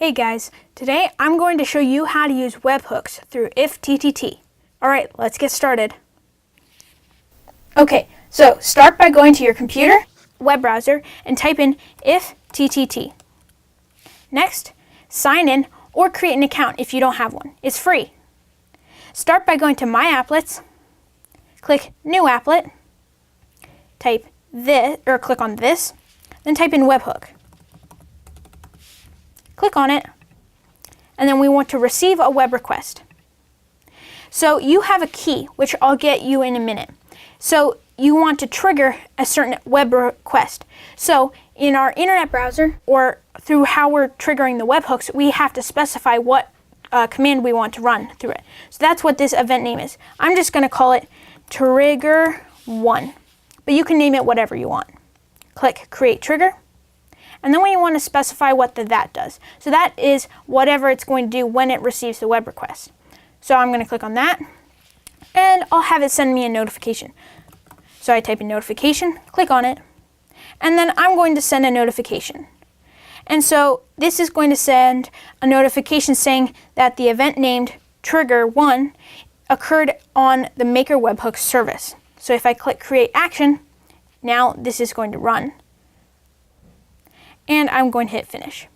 Hey guys, today I'm going to show you how to use webhooks through IFTTT. Alright, let's get started. Okay, so start by going to your computer, web browser, and type in IFTTT. Next, sign in or create an account if you don't have one. It's free. Start by going to My Applets, click New Applet, type this, or click on this, then type in webhook. Click on it, and then we want to receive a web request. So you have a key, which I'll get you in a minute. So you want to trigger a certain web request. So in our internet browser, or through how we're triggering the webhooks, we have to specify what command we want to run through it. So that's what this event name is. I'm just going to call it trigger1, but you can name it whatever you want. Click Create Trigger. And then we want to specify what that does. So that is whatever it's going to do when it receives the web request. So I'm going to click on that, and I'll have it send me a notification. So I type in notification, click on it, and then I'm going to send a notification. And so this is going to send a notification saying that the event named Trigger1 occurred on the Maker Webhooks service. So if I click Create Action, now this is going to run. And I'm going to hit Finish.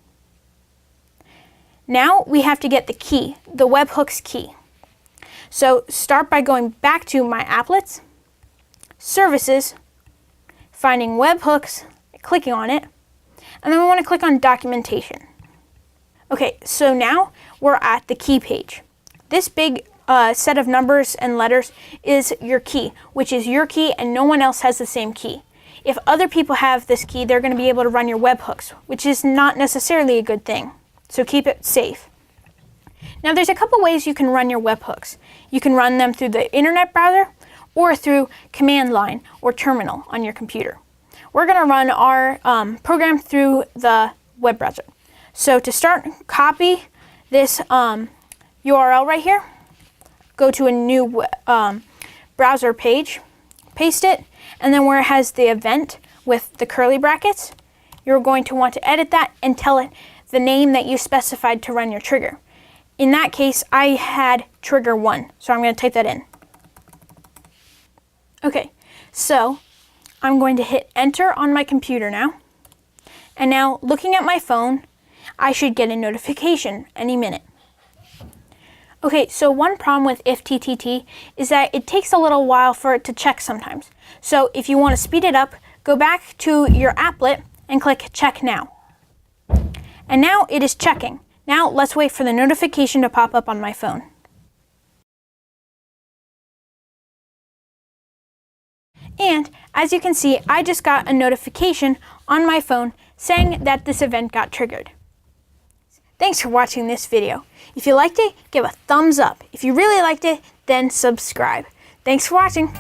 Now we have to get the key, the webhooks key. So start by going back to My Applets, Services, finding webhooks, clicking on it, and then we want to click on Documentation. Okay, so now we're at the key page. This big set of numbers and letters is your key, which is your key and no one else has the same key. If other people have this key, they're going to be able to run your webhooks, which is not necessarily a good thing. So keep it safe. Now there's a couple ways you can run your webhooks. You can run them through the internet browser or through command line or terminal on your computer. We're going to run our program through the web browser. So to start, copy this URL right here. Go to a new browser page, paste it, and then where it has the event with the curly brackets, you're going to want to edit that and tell it the name that you specified to run your trigger. In that case, I had trigger1, so I'm going to type that in. Okay, so I'm going to hit enter on my computer now. And now looking at my phone, I should get a notification any minute. Okay, so one problem with IFTTT is that it takes a little while for it to check sometimes. So if you want to speed it up, go back to your applet and click Check Now. And now it is checking. Now let's wait for the notification to pop up on my phone. And as you can see, I just got a notification on my phone saying that this event got triggered. Thanks for watching this video. If you liked it, give a thumbs up. If you really liked it, then subscribe. Thanks for watching.